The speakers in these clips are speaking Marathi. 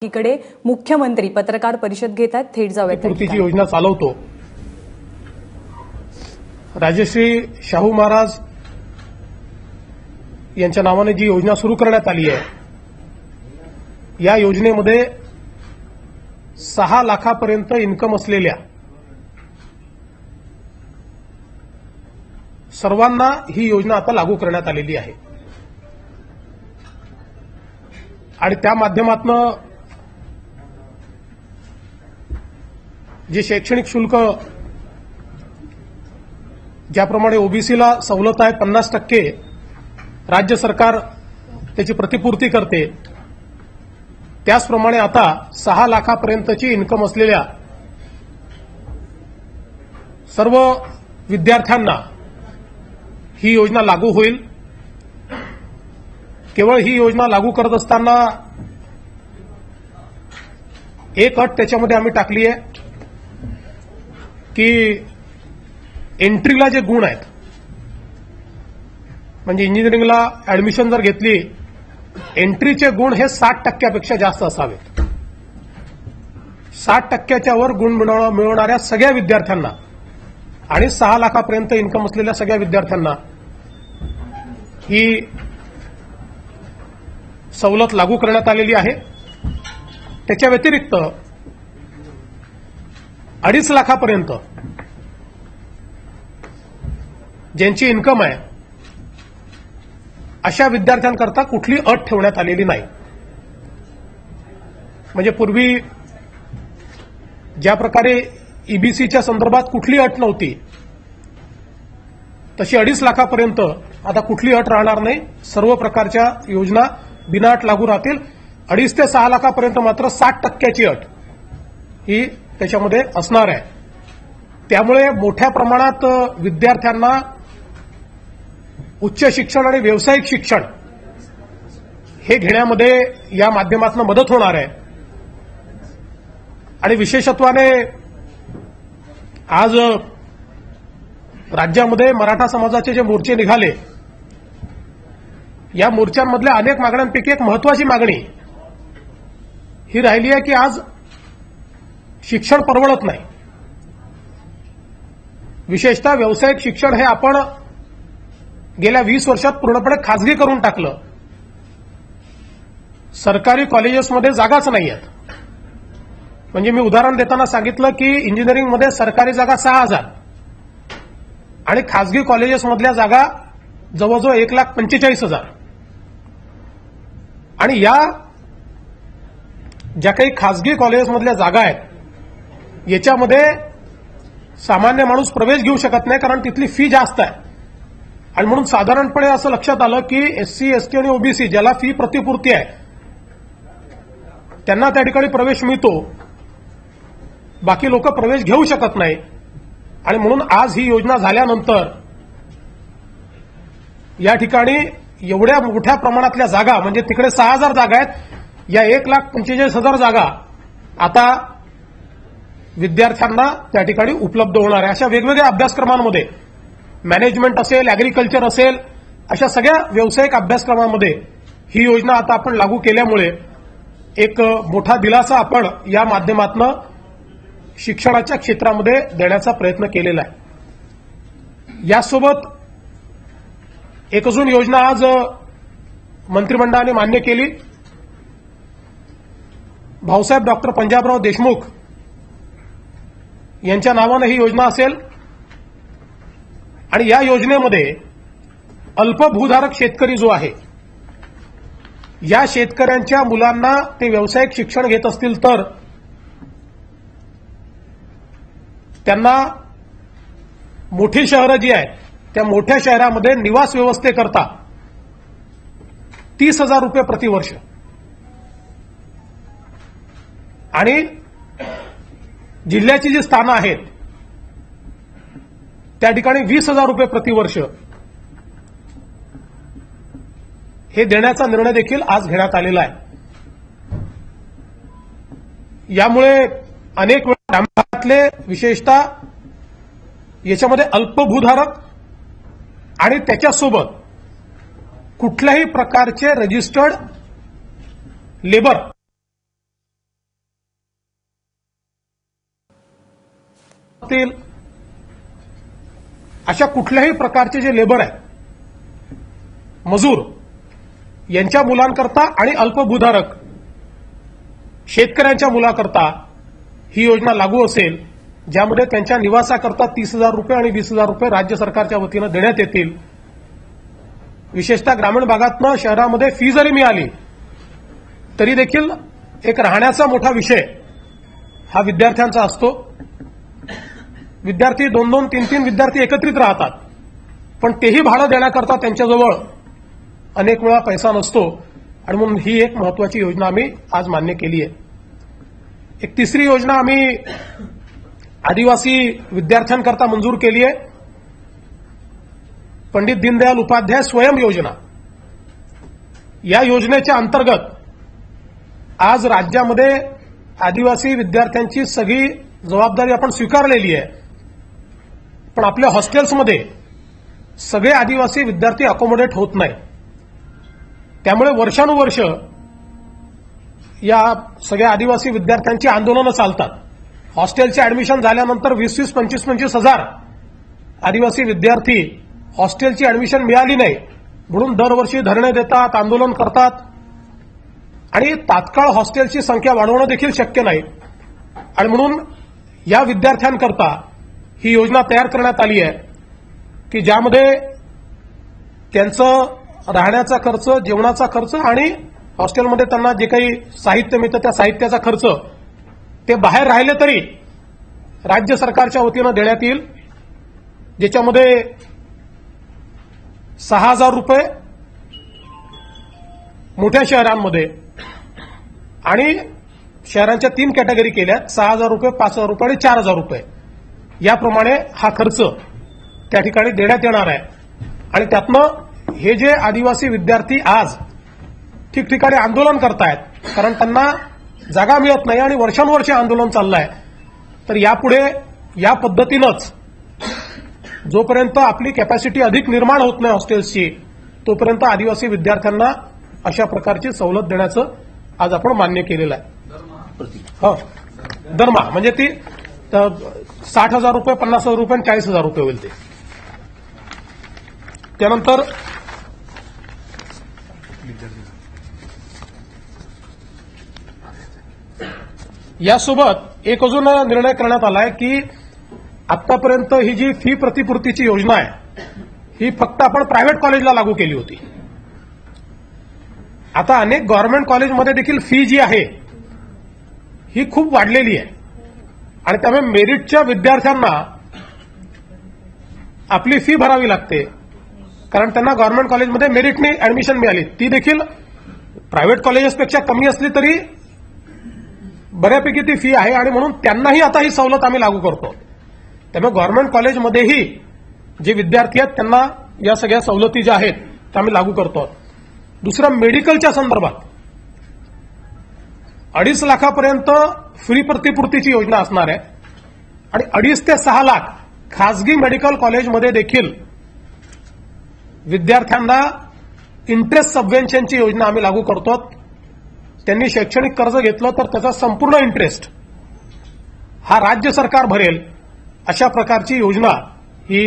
एकीकडे मुख्यमंत्री पत्रकार परिषद घेतात. थेट जाऊयात. पूर्तीची योजना चालवतो. राजश्री शाहू महाराज यांच्या नावाने जी योजना सुरू करण्यात आली आहे, या योजनेमध्ये 6 लाखापर्यंत इन्कम असलेल्या सर्वांना ही योजना आता लागू करण्यात आलेली आहे आणि त्या माध्यमातून जे शैक्षणिक शुल्क ज्याप्रमाणे ओबीसीला सवलत आहे 50%, राज्य सरकार त्याची प्रतिपूर्ती करते, त्याचप्रमाणे आता 6 लाखापर्यंतची इन्कम असलेल्या सर्व विद्यार्थ्यांना ही योजना लागू होईल. केवळ ही योजना लागू करत असताना एक अट त्याच्यामध्ये आम्ही टाकली आहे की एंट्रीला जे गुण आहेत, म्हणजे इंजिनिअरिंगला ऍडमिशन जर घेतली, एंट्रीचे गुण हे 60% जास्त असावेत. 60% वर गुण मिळवणाऱ्या सगळ्या विद्यार्थ्यांना आणि 6 लाखापर्यंत इन्कम असलेल्या सगळ्या विद्यार्थ्यांना ही सवलत लागू करण्यात आलेली आहे. त्याच्या व्यतिरिक्त 2.5 लाखापर्यंत ज्यांची इन्कम आहे, अशा विद्यार्थ्यांकरता कुठली अट ठेवण्यात आलेली नाही. म्हणजे पूर्वी ज्या प्रकारे ईबीसीच्या संदर्भात कुठली अट नव्हती, तशी 2.5 लाखापर्यंत आता कुठली अट राहणार नाही. सर्व प्रकारच्या योजना बिना अट लागू राहतील. 2.5 ते 6 लाखापर्यंत मात्र 60% अट ही त्याच्यामध्ये असणार आहे. त्यामुळे मोठ्या प्रमाणात विद्यार्थ्यांना उच्च शिक्षण आणि व्यावसायिक शिक्षण हे घेण्यामध्ये या माध्यमातून मदत होणार आहे. आणि विशेषत्वाने आज राज्यामध्ये मराठा समाजाचे जे मोर्चे निघाले, या मोर्चांमधल्या अनेक मागण्यांपैकी एक महत्वाची मागणी ही राहिली आहे की आज शिक्षण परवडत नाही. विशेषतः व्यावसायिक शिक्षण हे आपण गेल्या 20 वर्षात पूर्णपणे खासगी करून टाकलं. सरकारी कॉलेजेसमध्ये जागाच नाही आहेत. म्हणजे मी उदाहरण देताना सांगितलं की इंजिनिअरिंगमध्ये सरकारी जागा 6,000 आणि खासगी कॉलेजेसमधल्या जागा जवळजवळ 1,45,000. आणि या ज्या काही खासगी कॉलेजेसमधल्या जागा आहेत, याच्यामध्ये सामान्य माणूस प्रवेश घेऊ शकत नाही, कारण तिथली फी जास्त आहे. आणि म्हणून साधारणपणे असं लक्षात आलं की एससी, एसटी आणि ओबीसी ज्याला फी प्रतिपूर्ती आहे, त्यांना त्या ठिकाणी प्रवेश मिळतो, बाकी लोक प्रवेश घेऊ शकत नाही. आणि म्हणून आज ही योजना झाल्यानंतर या ठिकाणी एवढ्या मोठ्या प्रमाणातल्या जागा, म्हणजे तिकडे 6,000 जागा आहेत, या 1,45,000 जागा आता विद्यार्थ्यांना त्या ठिकाणी उपलब्ध होणार आहे. अशा वेगवेगळ्या अभ्यासक्रमांमध्ये, मॅनेजमेंट असेल, ऍग्रिकल्चर असेल, अशा सगळ्या व्यावसायिक अभ्यासक्रमांमध्ये ही योजना आता आपण लागू केल्यामुळे एक मोठा दिलासा आपण या माध्यमातून शिक्षणाच्या क्षेत्रामध्ये देण्याचा प्रयत्न केलेला आहे. यासोबत एक अजून योजना आज मंत्रिमंडळाने मान्य केली. भाऊसाहेब डॉक्टर पंजाबराव देशमुख यांच्या नावानं ही योजना असेल आणि या योजनेमध्ये अल्पभूधारक शेतकरी जो आहे, या शेतकऱ्यांच्या मुलांना ते व्यावसायिक शिक्षण घेत असतील तर त्यांना मोठी शहरं जी आहेत, त्या मोठ्या शहरामध्ये निवास व्यवस्थेकरता 30,000 रुपये प्रतिवर्ष आणि जिल्ह्याची जी स्थानं आहेत त्या ठिकाणी 20,000 रुपये प्रतिवर्ष हे देण्याचा निर्णय देखील आज घेण्यात आलेला आहे. यामुळे अनेक वेळा ग्रामीण विशेषतः याच्यामध्ये अल्पभूधारक आणि त्याच्यासोबत कुठल्याही प्रकारचे रजिस्टर्ड लेबर असतील, अशा कुठल्याही प्रकारचे जे लेबर आहेत, मजूर, यांच्या मुलांकरता आणि अल्पभूधारक शेतकऱ्यांच्या मुलाकरता ही योजना लागू असेल, ज्यामध्ये त्यांच्या निवासाकरता 30,000 रुपये आणि 20,000 रुपये राज्य सरकारच्या वतीनं देण्यात येतील. विशेषतः ग्रामीण भागातनं शहरामध्ये फी जरी मिळाली तरी देखील एक राहण्याचा मोठा विषय हा विद्यार्थ्यांचा असतो. विद्यार्थी 2-2, 3-3 विद्यार्थी एकत्रित राहतात, पण तेही भाडं देण्याकरता त्यांच्याजवळ अनेक वेळा पैसा नसतो, आणि म्हणून ही एक महत्वाची योजना आम्ही आज मान्य केली आहे. एक तिसरी योजना आम्ही आदिवासी विद्यार्थ्यांकरता मंजूर केली आहे, पंडित दीनदयाल उपाध्याय स्वयं योजना. या योजनेच्या अंतर्गत आज राज्यामध्ये आदिवासी विद्यार्थ्यांची सगळी जबाबदारी आपण स्वीकारलेली आहे, पण आपल्या हॉस्टेल्समध्ये सगळे आदिवासी विद्यार्थी अकोमोडेट होत नाही. त्यामुळे वर्षानुवर्ष या सगळ्या आदिवासी विद्यार्थ्यांची आंदोलनं चालतात. हॉस्टेलचे ऍडमिशन झाल्यानंतर 20-20, 25-25 हजार आदिवासी विद्यार्थी हॉस्टेलची ऍडमिशन मिळाली नाही म्हणून दरवर्षी धरणे देतात, आंदोलन करतात, आणि तात्काळ हॉस्टेलची संख्या वाढवणं देखील शक्य नाही. आणि म्हणून या विद्यार्थ्यांकरता ही योजना तयार करण्यात आली आहे की ज्यामध्ये त्यांचं राहण्याचा खर्च, जेवणाचा खर्च आणि हॉस्टेलमध्ये त्यांना जे काही साहित्य मिळतं त्या साहित्याचा खर्च ते बाहेर राहिले तरी राज्य सरकारच्या वतीनं देण्यात येईल, ज्याच्यामध्ये 6,000 रुपये मोठ्या शहरांमध्ये आणि शहरांच्या 3 कॅटेगरी केल्यात, 6,000 रुपये, 5,000 रुपये आणि 4,000 रुपये याप्रमाणे हा खर्च त्या ठिकाणी देण्यात येणार आहे. आणि त्यातनं हे जे आदिवासी विद्यार्थी आज ठिकठिकाणी आंदोलन करतायत, कारण त्यांना जागा मिळत नाही आणि वर्षानुवर्षे आंदोलन चाललंय, तर यापुढे या पद्धतीनंच जोपर्यंत आपली कॅपॅसिटी अधिक निर्माण होत नाही हॉस्टेल्सची, तोपर्यंत आदिवासी विद्यार्थ्यांना अशा प्रकारची सवलत देण्याचं आज आपण मान्य केलेलं आहे. हो, दरमहा म्हणजे ती 60,000 रुपये, 50,000 रुपये आणि 40,000 रुपये होईल ते. त्यानंतर यासोबत एक अजून निर्णय करण्यात आला आहे की आतापर्यंत ही जी फी प्रतिपूर्तीची योजना आहे ही फक्त आपण प्रायव्हेट कॉलेजला लागू केली होती. आता अनेक गव्हर्नमेंट कॉलेजमध्ये देखील फी जी आहे ही खूप वाढलेली आहे, आणि त्यामुळे मेरिटच्या विद्यार्थ्यांना आपली फी भरावी लागते, कारण त्यांना गव्हर्नमेंट कॉलेजमध्ये मेरिटने ऍडमिशन मिळाली, ती देखील प्रायव्हेट कॉलेजेसपेक्षा कमी असली तरी बऱ्यापैकी ती फी आहे, आणि म्हणून त्यांनाही आता ही सवलत आम्ही लागू करतो. त्यामुळे गव्हर्नमेंट कॉलेजमध्येही जे विद्यार्थी आहेत त्यांना या सगळ्या सवलती ज्या आहेत त्या आम्ही लागू करतो. दुसरं, मेडिकलच्या संदर्भात 2.5 लाखापर्यंत फ्री प्रतिपूर्तीची योजना असणार आहे, आणि 2.5 ते 6 लाख खासगी मेडिकल कॉलेजमध्ये देखील विद्यार्थ्यांना इंटरेस्ट सबव्हेन्शनची योजना आम्ही लागू करतो. त्यांनी शैक्षणिक कर्ज घेतलं तर त्याचा संपूर्ण इंटरेस्ट हा राज्य सरकार भरेल, अशा प्रकारची योजना ही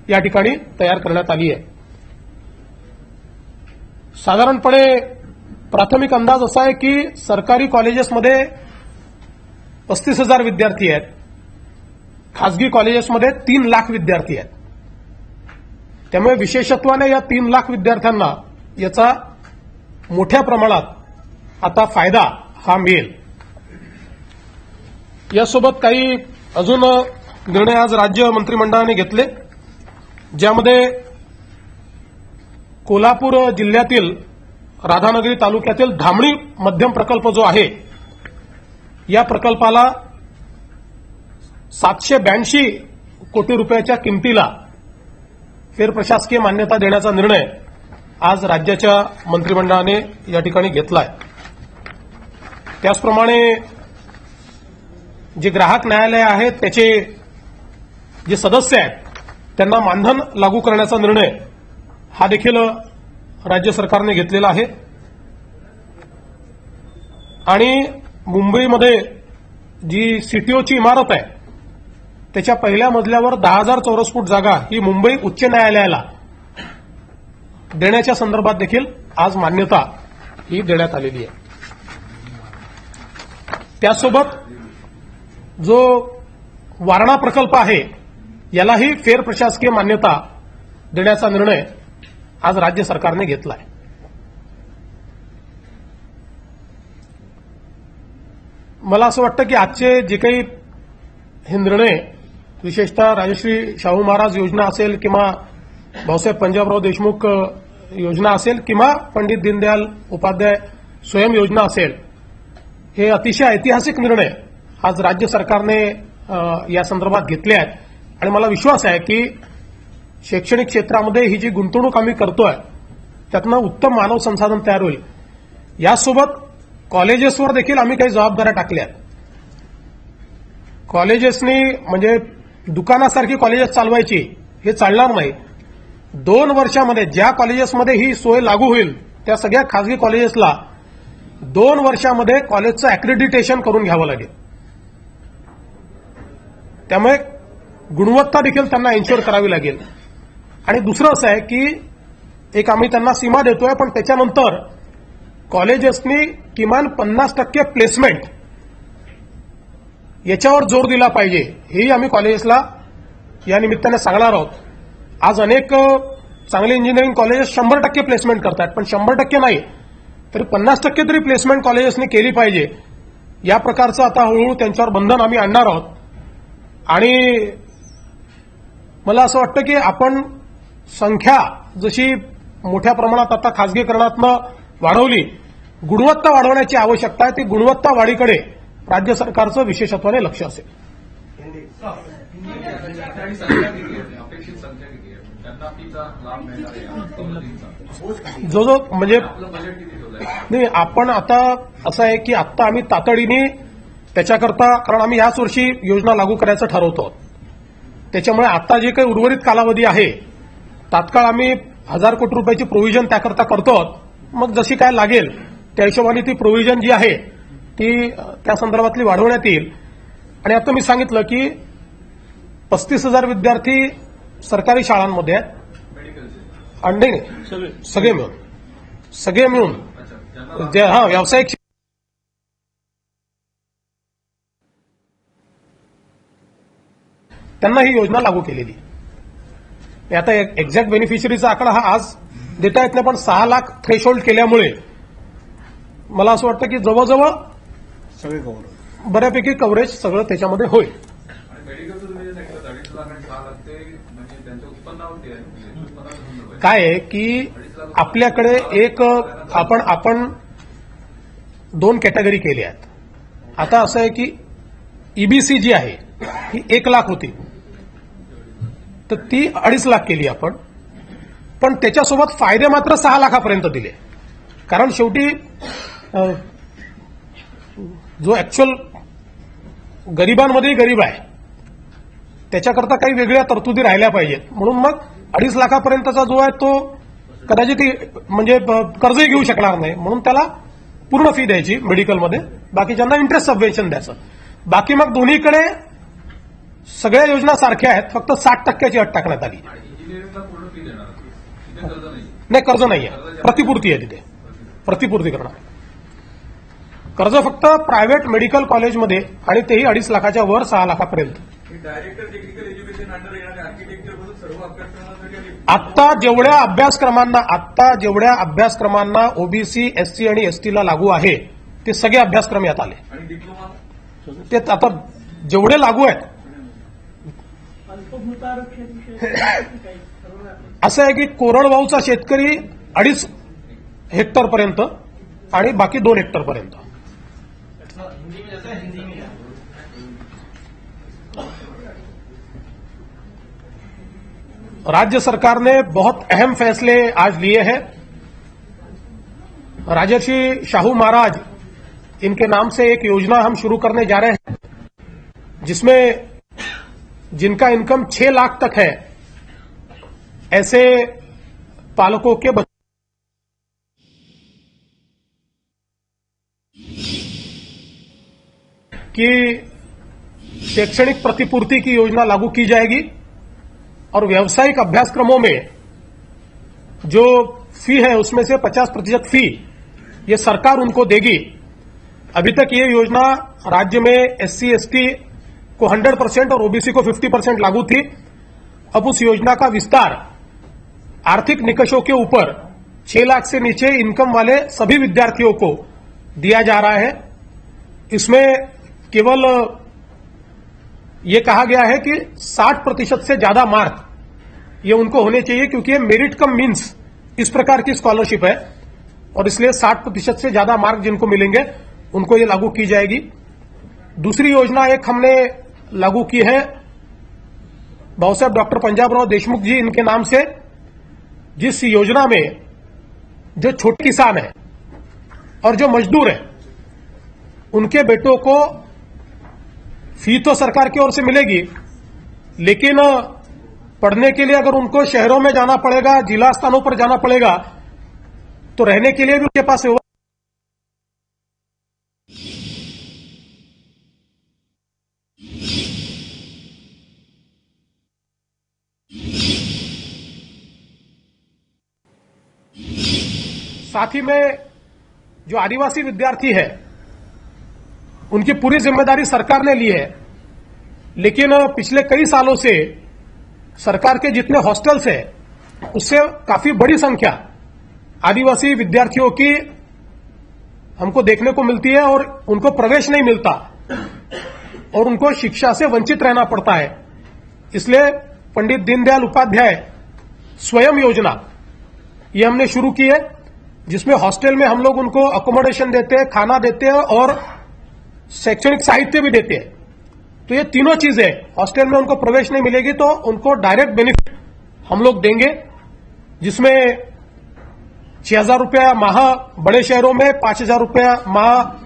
या ठिकाणी तयार करण्यात आली आहे. साधारणपणे प्राथमिक अंदाज असा आहे की सरकारी कॉलेजेसमध्ये 35,000 विद्यार्थी आहेत, खासगी कॉलेजेसमध्ये 3 लाख विद्यार्थी आहेत. त्यामुळे विशेषत्वाने या 3 लाख विद्यार्थ्यांना याचा मोठ्या प्रमाणात आता फायदा हा मिळेल. यासोबत काही अजून निर्णय आज राज्य मंत्रिमंडळाने घेतले, ज्यामध्ये कोल्हापूर जिल्ह्यातील राधानगरी तालुक्यातील धामणी मध्यम प्रकल्प जो आहे या प्रकल्पाला 782 कोटी रुपयाच्या किमतीला फेरप्रशासकीय मान्यता देण्याचा निर्णय आज राज्याच्या मंत्रिमंडळाने या ठिकाणी घेतला आहे. त्याचप्रमाणे जे ग्राहक न्यायालय आहेत त्याचे जे सदस्य आहेत त्यांना मानधन लागू करण्याचा निर्णय हा देखील राज्य सरकारने घेतलेला आहे. आणि मुंबईमध्ये जी सीटीओची इमारत आहे त्याच्या पहिल्या मजल्यावर 10,000 चौरस फूट जागा ही मुंबई उच्च न्यायालयाला देण्याच्या संदर्भात देखील आज मान्यता ही देण्यात आलेली आहे. त्यासोबत जो वारणा प्रकल्प आहे यालाही फेर प्रशासकीय मान्यता देण्याचा निर्णय आज राज्य सरकारने घेतला आहे. मला असं वाटतं की आजचे जे काही हे निर्णय विशेषतः राजश्री शाहू महाराज योजना असेल किंवा भाऊसाहेब पंजाबराव देशमुख योजना असेल किंवा पंडित दीनदयाल उपाध्याय स्वयं योजना असेल, हे अतिशय ऐतिहासिक निर्णय आज राज्य सरकारने या संदर्भात घेतले आहेत. आणि मला विश्वास आहे की शैक्षणिक क्षेत्रामध्ये ही जी गुंतवणूक आम्ही करतोय त्यातनं उत्तम मानव संसाधन तयार होईल. यासोबत कॉलेजेसवर देखील आम्ही काही जबाबदाऱ्या टाकल्या आहेत. कॉलेजेसनी म्हणजे दुकानासारखी कॉलेजेस चालवायची हे चालणार नाही. 2 वर्षामध्ये ज्या कॉलेजेसमध्ये ही सोय लागू होईल त्या सगळ्या खासगी कॉलेजेसला 2 वर्षामध्ये कॉलेजचं अॅक्रेडिटेशन करून घ्यावं लागेल. त्यामुळे गुणवत्ता देखील त्यांना एन्श्युअर करावी लागेल. आणि दुसरं असं आहे की एक आम्ही त्यांना सीमा देतोय, पण त्याच्यानंतर कॉलेजेसनी किमान 50% प्लेसमेंट याच्यावर जोर दिला पाहिजे, हेही आम्ही कॉलेजेसला या निमित्ताने सांगणार आहोत. आज अनेक चांगले इंजिनिअरिंग कॉलेजेस 100% प्लेसमेंट करतात, पण 100% नाही तरी 50% तरी प्लेसमेंट कॉलेजेसनी केली पाहिजे. या प्रकारचं आता हळूहळू त्यांच्यावर बंधन आम्ही आणणार आहोत. आणि मला असं वाटतं की आपण संख्या जशी मोठ्या प्रमाणात आता खासगीकरणातनं वाढवली, गुणवत्ता वाढवण्याची आवश्यकता आहे. ती गुणवत्ता वाढीकडे राज्य सरकारचं विशेषत्वाने लक्ष असेल. अपेक्षित संख्या किती आहे? त्यांना तिचा लाभ मिळणार आहे जो म्हणजे आपलं बजेट किती ठेवलंय? नाही, आपण आता असं आहे की आता आम्ही तातडीने त्याच्याकरता, कारण आम्ही याच वर्षी योजना लागू करायचं ठरवतो, त्याच्यामुळे आता जे काही उर्वरित कालावधी आहे तात्काळ आम्ही 1,000 कोटी रुपयाची प्रोव्हिजन त्याकरता करतो. मग जशी काय लागेल त्या हिशोबाने ती प्रोव्हिजन जी आहे ती त्या संदर्भातली वाढवण्यात येईल. आणि आता मी सांगितलं की 35,000 विद्यार्थी सरकारी शाळांमध्ये आहेत. मेडिकलचे नाही, सगळे मिळून अच्छा, ज्यांना व्यावसायिक त्यांना ही योजना लागू केलेली. आता एक्झॅक्ट बेनिफिशरीचा आकडा हा आज देता येत नाही, पण 6 लाख थ्रेशोल्ड केल्यामुळे मला असं वाटतं की जवळजवळ सगळे कव्हर बऱ्यापैकी कव्हरेज सगळं त्याच्यामध्ये होईल. आणि मेडिकलचं तुम्ही जे सांगितलं 2.5 लाख आणि 6 लाख ते म्हणजे त्यांच्या उत्पन्नावरती आहे, म्हणजे उत्पन्नाचा संदर्भ आहे. काय आहे की आपल्याकडे एक आपण 2 कॅटेगरी केल्या आहेत. आता असं आहे की ईबीसी जी आहे ही 1 लाख होती, तर ती 2.5 लाख केली आपण. पण त्याच्यासोबत फायदे मात्र 6 लाखापर्यंत दिले. कारण शेवटी जो ऍक्च्युअल गरिबांमध्ये गरीब आहे त्याच्याकरता काही वेगळ्या तरतुदी राहिल्या पाहिजेत. म्हणून मग 2.5 लाखापर्यंतचा जो आहे तो कदाचित म्हणजे कर्जही घेऊ शकणार नाही, म्हणून त्याला पूर्ण फी द्यायची मेडिकलमध्ये, बाकीच्यांना इंटरेस्ट सबवेन्शन द्यायचं. बाकी मग दोन्हीकडे सगळ्या योजना सारख्या आहेत, फक्त 60% अट टाकण्यात आली. आणि इंजिनिअरिंगला पूर्ण फी देणार तिथे कर्ज नाही. नाही, कर्ज नाही आहे, प्रतिपूर्ती आहे. तिथे प्रतिपूर्ती करणार. कर्ज फक्त प्रायव्हेट मेडिकल कॉलेजमध्ये, आणि तेही 2.5 लाखाच्या वर 6 लाखापर्यंत. डायरेक्टर टेक्निकल एज्युकेशन अंडर येणारे आर्किटेक्चर पासून सर्व अभ्यासक्रमांसाठी आत्ता जेवढ्या अभ्यासक्रमांना ओबीसी, एससी आणि एसटीला लागू आहे ते सगळे अभ्यासक्रम यात आले. आणि डिप्लोमा ते आता जेवढे लागू आहेत असं आहे की कोरडवाहूचा शेतकरी 2.5 हेक्टरपर्यंत आणि बाकी 2 हेक्टरपर्यंत. राज्य सरकार ने बहुत अहम फैसले आज लिए हैं. राजर्षि शाहू महाराज इनके नाम से एक योजना हम शुरू करने जा रहे हैं, जिसमें जिनका इनकम 6 लाख तक है ऐसे पालकों के बच्चे की शैक्षणिक प्रतिपूर्ति की योजना लागू की जाएगी और व्यावसायिक अभ्यासक्रमों में जो फी है उसमें से 50% फी ये सरकार उनको देगी। अभी तक ये योजना राज्य में एससी एसटी को 100% और ओबीसी को 50% लागू थी। अब उस योजना का विस्तार आर्थिक निकषों के ऊपर 6 लाख से नीचे इनकम वाले सभी विद्यार्थियों को दिया जा रहा है। इसमें केवल ये कहा गया है कि 60% से ज्यादा मार्क ये उनको होने चाहिए, क्योंकि ये मेरिट कम मीन्स इस प्रकार की स्कॉलरशिप है और इसलिए 60% से ज्यादा मार्क जिनको मिलेंगे उनको ये लागू की जाएगी। दूसरी योजना एक हमने लागू की है बाबा साहब डॉक्टर पंजाबराव देशमुख जी इनके नाम से, जिस योजना में जो छोटे किसान है और जो मजदूर है उनके बेटों को फी तो सरकार की ओर से मिलेगी, लेकिन पढ़ने के लिए अगर उनको शहरों में जाना पड़ेगा, जिला स्थानों पर जाना पड़ेगा, तो रहने के लिए भी उनके पास साथ ही में जो आदिवासी विद्यार्थी है उनकी पूरी जिम्मेदारी सरकार ने ली है, लेकिन पिछले कई सालों से सरकार के जितने हॉस्टल्स हैं उससे काफी बड़ी संख्या आदिवासी विद्यार्थियों की हमको देखने को मिलती है और उनको प्रवेश नहीं मिलता और उनको शिक्षा से वंचित रहना पड़ता है। इसलिए पंडित दीनदयाल उपाध्याय स्वयं योजना ये हमने शुरू की है, जिसमें हॉस्टल में हम लोग उनको अकोमोडेशन देते हैं, खाना देते हैं और शैक्षणिक साहित्य भी देते हैं। तो ये तीनों चीजें, हॉस्टल में उनको प्रवेश नहीं मिलेगी तो उनको डायरेक्ट बेनिफिट हम लोग देंगे, जिसमें 6,000 रुपया माह बड़े शहरों में, 5,000 रुपया माह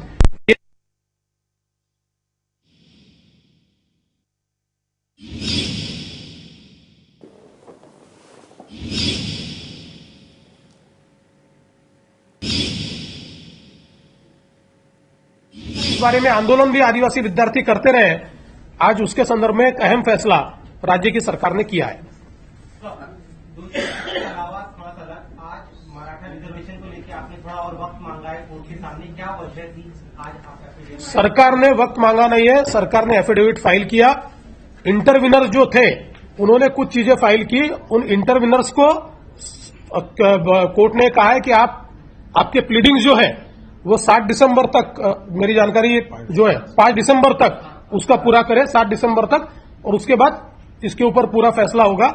इस बारे में आंदोलन भी आदिवासी विद्यार्थी करते रहे। आज उसके संदर्भ में एक अहम फैसला राज्य की सरकार ने किया है। दूसरे के अलावा थोड़ा सा आज मराठा रिजर्वेशन को लेकर आपने थोड़ा और वक्त मांगा है कोर्ट के सामने, क्या वजह थी आज आप? सरकार ने वक्त मांगा नहीं है, सरकार ने एफिडेविट फाइल किया। इंटरविनर्स जो थे उन्होंने कुछ चीजें फाइल की, उन इंटरविनर्स को कोर्ट ने कहा है कि आपके प्लीडिंग्स जो है वो 7 दिसंबर तक, मेरी जानकारी जो है 5 दिसंबर तक उसका पूरा करें, 7 दिसंबर तक, और उसके बाद इसके ऊपर पूरा फैसला होगा।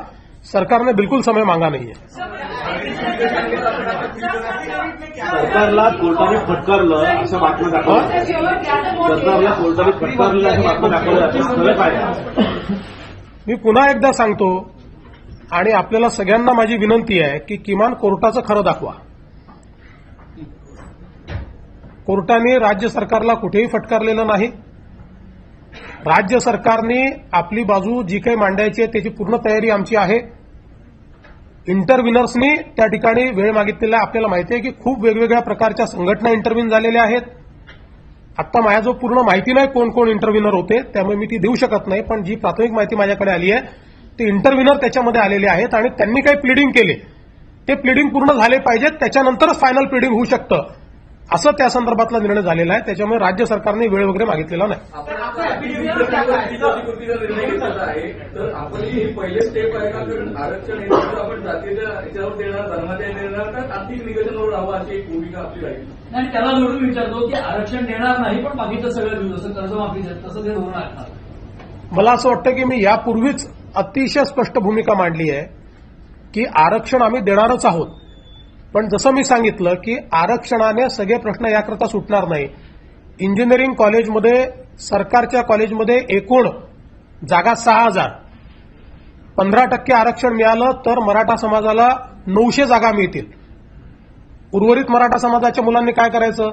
सरकार ने बिल्कुल समय मांगा नहीं है। सरकारला कोर्टाने फटकारलं अशा बातम्या दाखवल्या, सरकारला कोर्टाने फटकारलं अशा बातम्या दाखवल्या जातात, खरं काय? मी पुन्हा एकदा सांगतो आणि आपल्याला सगळ्यांना माझी विनंती आहे की किमान कोर्टाचं खरं दाखवा। कोर्टाने राज्य सरकारला कुठेही फटकारलेलं नाही। राज्य सरकारने आपली बाजू जी काही मांडायची आहे त्याची पूर्ण तयारी आमची आहे। इंटरव्हिनर्सनी त्या ठिकाणी वेळ मागितलेला आहे। आपल्याला माहिती आहे की खूप वेगवेगळ्या प्रकारच्या संघटना इंटरव्हीन झालेल्या आहेत। आता माझ्याजवळ पूर्ण माहिती नाही कोण कोण इंटरव्हिनर होते, त्यामुळे मी ती देऊ शकत नाही, पण जी प्राथमिक माहिती माझ्याकडे आली आहे ते इंटरव्हिनर त्याच्यामध्ये आलेले आहेत आणि त्यांनी काही प्लीडिंग केले ते प्लीडिंग पूर्ण झाले पाहिजेत, त्याच्यानंतरच फायनल प्लीडिंग होऊ शकतं, असं त्या संदर्भातला निर्णय झालेला आहे। त्याच्यामुळे राज्य सरकारने वेळ वगैरे मागितलेला नाही। तर आपण ही पहिले स्टेप आहे का आरक्षण आपण जातीच्या याच्यावर देणार, धर्माच्या देणार का आर्थिक नियोजनावर राहावं अशी एक भूमिका आपली राहील। आणि त्याला जोडून विचारतो की आरक्षण देणार नाही पण बाकीचं सगळं देऊ, जसं कर्जमाफीचं तसं ते धोरण आहे। मला असं वाटतं की मी यापूर्वीच अतिशय स्पष्ट भूमिका मांडली आहे की आरक्षण आम्ही देणारच आहोत, पण जसं मी सांगितलं की आरक्षणाने सगळे प्रश्न याकरता सुटणार नाही। इंजिनिअरिंग कॉलेजमध्ये, सरकारच्या कॉलेजमध्ये एकूण जागा 6,000, 15% आरक्षण मिळालं तर मराठा समाजाला 900 जागा मिळतील। उर्वरित मराठा समाजाच्या मुलांनी काय करायचं?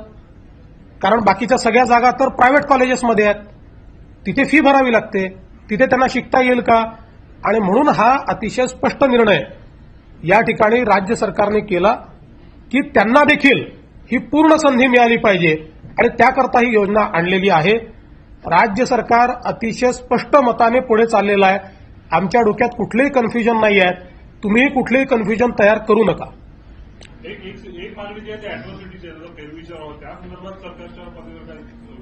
कारण बाकीच्या सगळ्या जागा तर प्रायव्हेट कॉलेजेसमध्ये आहेत, तिथे फी भरावी लागते, तिथे त्यांना शिकता येईल का? आणि म्हणून हा अतिशय स्पष्ट निर्णय या ठिकाणी राज्य सरकारने केला की त्यांना देखील ही पूर्ण संधी मिळाली पाहिजे आणि त्याकरता ही योजना आणलेली आहे। राज्य सरकार अतिशय स्पष्ट मताने पुढे चाललेलं आहे. आमच्या डोक्यात कुठलेही कन्फ्युजन नाही आहे. तुम्हीही कुठलेही कन्फ्युजन तयार करू नका. एक मागणी जी आहे ती अॅट्रॉसिटीची आहे, फेरविचार त्या संदर्भात सरकारच्या पातळीवर काय?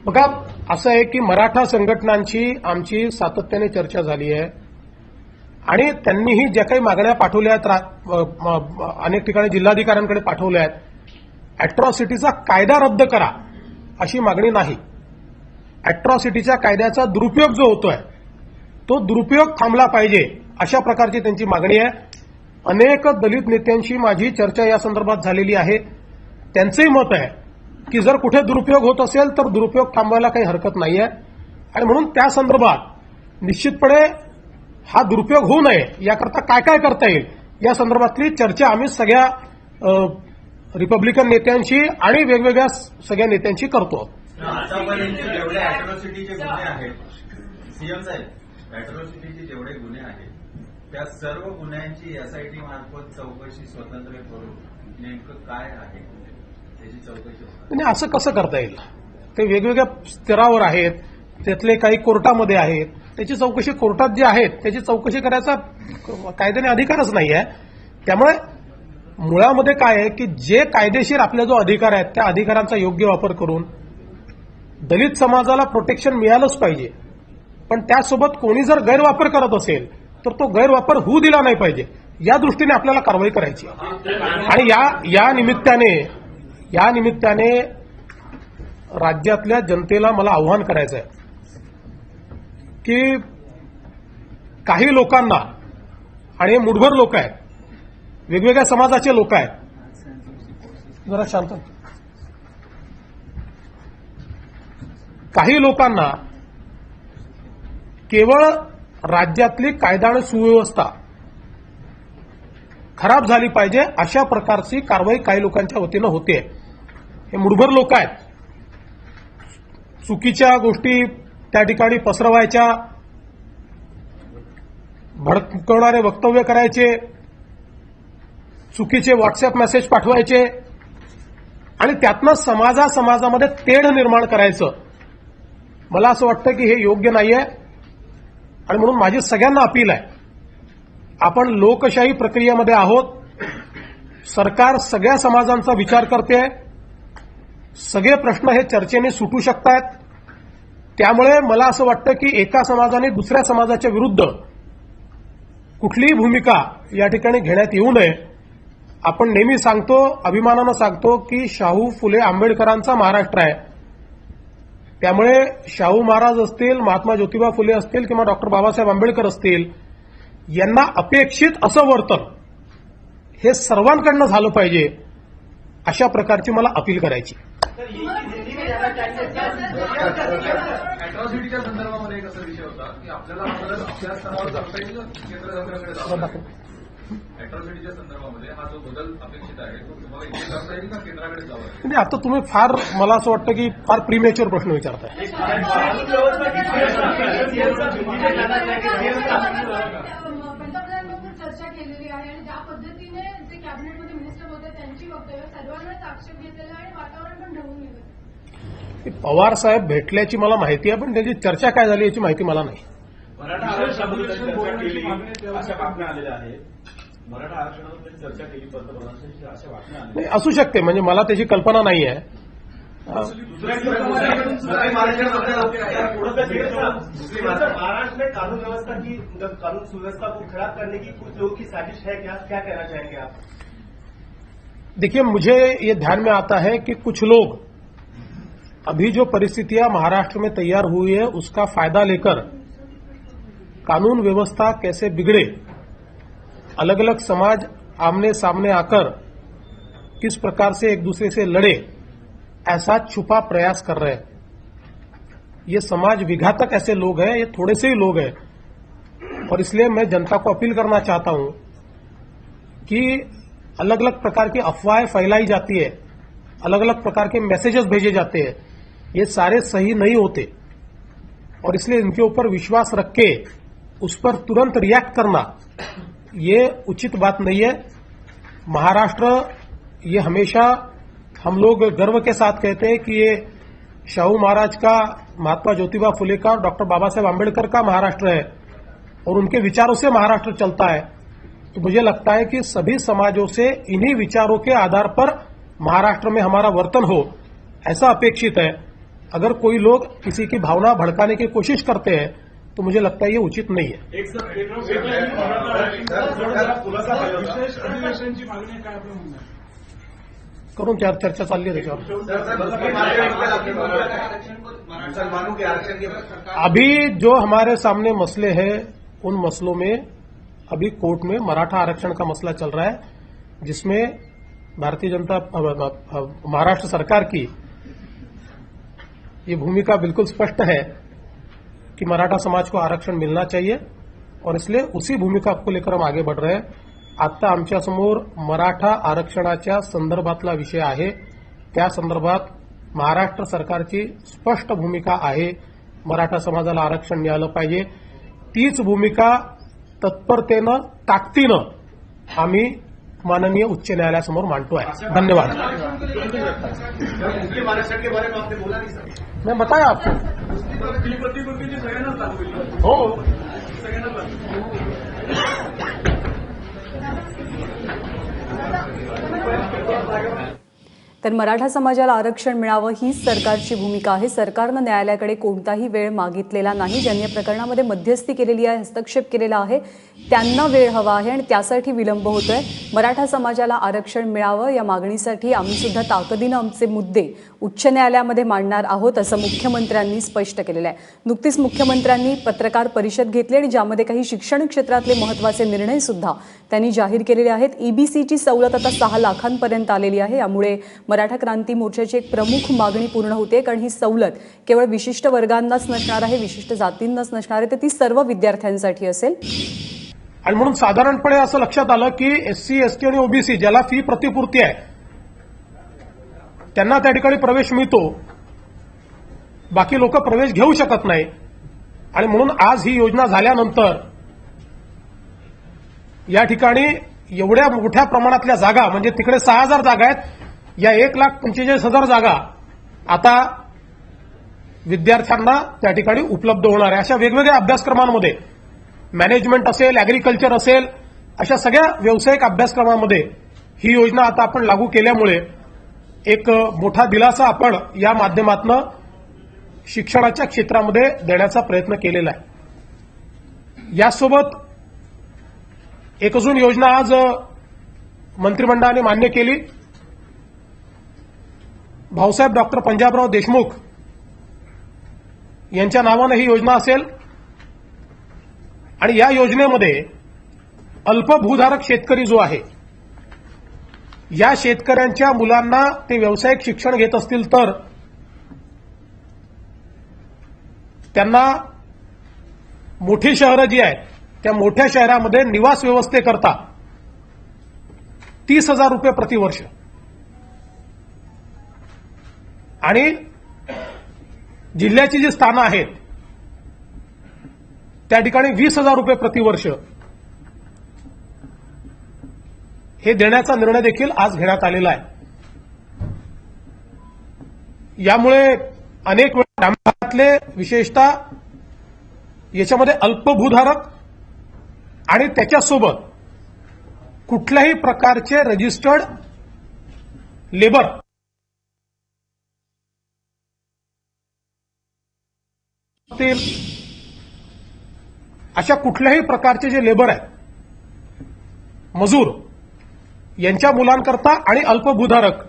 बघा, असं आहे की मराठा संघटनांची आमची सातत्याने चर्चा झाली आहे आणि त्यांनीही ज्या काही मागण्या पाठवल्या आहेत अनेक ठिकाणी जिल्हाधिकाऱ्यांकडे पाठवल्या आहेत. अॅट्रॉसिटीचा कायदा रद्द करा अशी मागणी नाही. अॅट्रॉसिटीच्या कायद्याचा दुरुपयोग जो होतोय तो दुरुपयोग थांबला पाहिजे अशा प्रकारची त्यांची मागणी आहे. अनेक दलित नेत्यांशी माझी चर्चा या संदर्भात झालेली आहे. त्यांचंही मत आहे की जर कुठे दुरुपयोग होत असेल तर दुरुपयोग थांबवायला काही हरकत नाही आहे आणि म्हणून त्या संदर्भात निश्चितपणे हा दुरुपयोग होऊ नये याकरता काय काय करता येईल या संदर्भातली चर्चा आम्ही सगळ्या रिपब्लिकन नेत्यांशी आणि वेगवेगळ्या सगळ्या नेत्यांशी करतो. आतापर्यंत जेवढे अॅट्रॉसिटीचे गुन्हे आहेत, सीएम साहेब, अॅट्रॉसिटीचे जेवढे गुन्हे आहेत त्या सर्व गुन्ह्यांची एसआयटी मार्फत चौकशी स्वतंत्र करून नेमकं काय आहे त्याची चौकशी होणार. आणि असं कसं करता येईल? ते वेगवेगळ्या स्तरावर आहेत, त्यातले काही कोर्टामध्ये आहेत. त्याची चौकशी कोर्टात जे आहेत त्याची चौकशी करायचा कायद्याने अधिकारच नाही आहे. त्यामुळे मुळामध्ये काय आहे की जे कायदेशीर आपला जो अधिकार आहे त्या अधिकारांचा योग्य वापर करून दलित समाजाला प्रोटेक्शन मिळालंच पाहिजे. पण त्यासोबत कोणी जर गैरवापर करत असेल तर तो गैरवापर होऊ दिला नाही पाहिजे या दृष्टीने आपल्याला कारवाई करायची. आणि या निमित्ताने राज्यातल्या जनतेला मला आव्हान करायचं आहे की काही लोकांना, आणि हे मुठभर लोक आहेत, वेगवेगळ्या समाजाचे लोक आहेत, जरा शांत, काही लोकांना केवळ राज्यातली कायदा आणि सुव्यवस्था खराब झाली पाहिजे अशा प्रकारची कारवाई काही लोकांच्या वतीनं होते. हे मुठभर लोक आहेत. चुकीच्या गोष्टी त्या ठिकाणी पसरवायच्या, भडकवणारे वक्तव्य करायचे, चुकीचे व्हॉट्सअप मेसेज पाठवायचे आणि त्यातनं समाजामध्ये तेढ निर्माण करायचं. मला असं वाटतं की हे योग्य नाहीये आणि म्हणून माझी सगळ्यांना अपील आहे, आपण लोकशाही प्रक्रियेमध्ये आहोत. सरकार सगळ्या समाजांचा विचार करते. सगळे प्रश्न हे चर्चेने सुटू शकतात. त्यामुळे मला असं वाटतं की एका समाजाने दुसऱ्या समाजाच्या विरुद्ध कुठलीही भूमिका या ठिकाणी घेण्यात येऊ नये. आपण नेहमी सांगतो, अभिमानानं सांगतो की शाहू फुले आंबेडकरांचा महाराष्ट्र आहे. त्यामुळे शाहू महाराज असतील, महात्मा ज्योतिबा फुले असतील किंवा डॉक्टर बाबासाहेब आंबेडकर असतील, यांना अपेक्षित असं वर्तन हे सर्वांकडनं झालं पाहिजे अशा प्रकारची मला अपील करायची. अॅट्रॉसिटीच्या संदर्भामध्ये एक असा विषय होता की आपल्याला आपल्या स्तरावर करता येईल केंद्र सरकारकडे जावं. अॅट्रॉसिटीच्या संदर्भामध्ये हा जो बदल अपेक्षित आहे तो तुम्हाला इथे करता येईल का केंद्राकडे जावं? म्हणजे आता तुम्ही फार, मला असं वाटतं की फार प्रीमेच्युअर प्रश्न विचारताय. पंतप्रधानांबरोबर चर्चा केलेली आहे आणि ज्या पद्धतीने जे कॅबिनेटमध्ये मिनिस्टर होते त्यांची वक्तव्य सर्वांनाच आक्षेप घेतलेला आहे आणि वातावरण पण ढवळून गेलं. पवार साहेब भेटल्याची मला माहिती आहे, पण त्यांची चर्चा काय झाली याची माहिती मला नाही. मराठा आरक्षणाबद्दल चर्चा केली अशा बातम्या आलेल्या आहेत. मराठा आरक्षणाबद्दल चर्चा केली पंतप्रधानांशी अशा बातम्या आल्या. नाही, असू शकते, म्हणजे मला त्याची कल्पना नाही आहे. महाराष्ट्र में कानून व्यवस्था की, कानून सुव्यवस्था को खराब करने की कुछ लोगों की साजिश है क्या कहना चाहेंगे आप? देखिए, मुझे ये ध्यान में आता है कि कुछ लोग अभी जो परिस्थितियां महाराष्ट्र में तैयार हुई है उसका फायदा लेकर कानून व्यवस्था कैसे बिगड़े, अलग अलग समाज आमने सामने आकर किस प्रकार से एक दूसरे से लड़े, ऐसा छुपा प्रयास कर रहे हैं. ये समाज विघातक ऐसे लोग हैं, ये थोड़े से ही लोग हैं. और इसलिए मैं जनता को अपील करना चाहता हूं कि अलग अलग प्रकार की अफवाहें फैलाई जाती है, अलग अलग प्रकार के मैसेजेस भेजे जाते हैं, ये सारे सही नहीं होते. और इसलिए इनके ऊपर विश्वास रख के उस पर तुरंत रिएक्ट करना ये उचित बात नहीं है. महाराष्ट्र, ये हमेशा हम लोग गर्व के साथ कहते हैं कि ये शाहू महाराज का, महात्मा ज्योतिबा फुले का और डॉक्टर बाबा साहेब आम्बेडकर का महाराष्ट्र है और उनके विचारों से महाराष्ट्र चलता है, तो मुझे लगता है कि सभी समाजों से इन्हीं विचारों के आधार पर महाराष्ट्र में हमारा वर्तन हो, ऐसा अपेक्षित है। अगर कोई लोग किसी की भावना भड़काने की कोशिश करते हैं तो मुझे लगता है ये उचित नहीं है। विशेष अधिवेशनची मागणी काय आपलं म्हणणं आहे? करून चर्चा चालली आहे त्याच्यावर। अभी जो हमारे सामने मसले हैं उन मसलों में अभी कोर्ट में मराठा आरक्षण का मसला चल रहा है, जिसमें भारतीय जनता महाराष्ट्र सरकार की ये भूमिका बिल्कुल स्पष्ट है कि मराठा समाज को आरक्षण मिलना चाहिए और इसलिए उसी भूमिका को लेकर हम आगे बढ़ रहे हैं। आता आमच्यासमोर मराठा आरक्षणाच्या संदर्भातला विषय आहे, त्या संदर्भात महाराष्ट्र सरकारची स्पष्ट भूमिका आहे, मराठा समाजाला आरक्षण मिळालं पाहिजे। तीच भूमिका तत्परतेनं, ताकदीनं आम्ही माननीय उच्च न्यायालयासमोर मांडतो आहे। धन्यवाद। मैं बताया आपको। हो तर मराठा समाजाला आरक्षण मिळावं हीच सरकारची भूमिका आहे। सरकारनं न्यायालयाकडे कोणताही वेळ मागितलेला नाही। ज्यांनी या प्रकरणामध्ये मध्यस्थी केलेली आहे, हस्तक्षेप केलेला आहे, त्यांना वेळ हवा आहे आणि त्यासाठी विलंब होतोय। मराठा समाजाला आरक्षण मिळावं या मागणीसाठी आम्ही सुद्धा ताकदीनं आमचे मुद्दे उच्च न्यायालयामध्ये मांडणार आहोत, असं मुख्यमंत्र्यांनी स्पष्ट केलेलं आहे। नुकतीच मुख्यमंत्र्यांनी पत्रकार परिषद घेतली आणि ज्यामध्ये काही शिक्षण क्षेत्रातले महत्त्वाचे निर्णय सुद्धा त्यांनी जाहीर केलेले आहेत। ईबीसीची सवलत आता 6 लाखांपर्यंत आलेली आहे। यामुळे मराठा क्रांती मोर्चाची एक प्रमुख मागणी पूर्ण होते, कारण ही सवलत केवळ विशिष्ट वर्गांनाच नसणार आहे, विशिष्ट जातींनाच नसणार आहे, तर ती सर्व विद्यार्थ्यांसाठी असेल। आणि म्हणून साधारणपणे असं लक्षात आलं की एससी, एसटी आणि ओबीसी ज्याला फी प्रतिपूर्ती आहे त्यांना त्या ठिकाणी प्रवेश मिळतो, बाकी लोक प्रवेश घेऊ शकत नाही। आणि म्हणून आज ही योजना झाल्यानंतर या ठिकाणी एवढ्या मोठ्या प्रमाणातल्या जागा, म्हणजे तिकडे 6,000 जागा आहेत, या 1,45,000 जागा आता विद्यार्थ्यांना त्या ठिकाणी उपलब्ध होणार आहे। अशा वेगवेगळ्या अभ्यासक्रमांमध्ये, मॅनेजमेंट असेल, ऍग्रिकल्चर असेल, अशा सगळ्या व्यावसायिक अभ्यासक्रमांमध्ये ही योजना आता आपण लागू केल्यामुळे एक मोठा दिलासा आपण या माध्यमातून शिक्षणाच्या क्षेत्रामध्ये देण्याचा प्रयत्न केलेला आहे। यासोबत एक अजून योजना आज मंत्रिमंडळाने मान्य केली। भाऊसाहेब डॉक्टर पंजाबराव देशमुख यांच्या नावानं ही योजना असेल आणि या योजनेमध्ये अल्पभूधारक शेतकरी जो आहे, या शेतकऱ्यांच्या मुलांना ते व्यावसायिक शिक्षण घेत असतील तर त्यांना मोठी शहरं जी आहेत त्या मोठ्या शहरामध्ये निवास व्यवस्थेकरता 30,000 रुपये प्रतिवर्ष आणि जिल्ह्याची जी स्थानं आहेत त्या ठिकाणी 20,000 रुपये प्रतिवर्ष हे देण्याचा निर्णय देखील आज घेण्यात आलेला आहे। यामुळे अनेक वेळा ग्रामीण भागातले, विशेषतः याच्यामध्ये अल्पभूधारक आणि त्याच्यासोबत कुठल्याही प्रकारचे रजिस्टर्ड लेबर अशा कुठल्याही प्रकारचे जे लेबर आहेत, मजूर, यांच्या मुलांकरता आणि अल्पभूधारक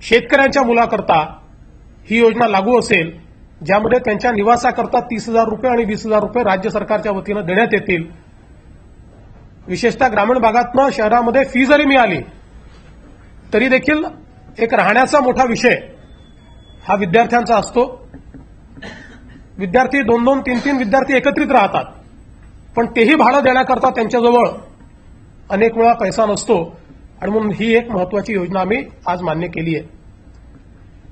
शेतकऱ्यांच्या मुलाकरता ही योजना लागू असेल, ज्यामध्ये त्यांच्या निवासाकरता 30,000 रुपये आणि 20,000 रुपये राज्य सरकारच्या वतीनं देण्यात येतील। विशेषतः ग्रामीण भागातनं शहरामध्ये फी जरी मिळाली तरी देखील एक राहण्याचा मोठा विषय हा विद्यार्थ्यांचा असतो। विद्यार्थी 2-2, 3-3 विद्यार्थी एकत्रित राहतात, पण तेही भाडं देण्याकरता त्यांच्याजवळ अनेक वेळा पैसा नसतो आणि म्हणून ही एक महत्वाची योजना आम्ही आज मान्य केली आहे।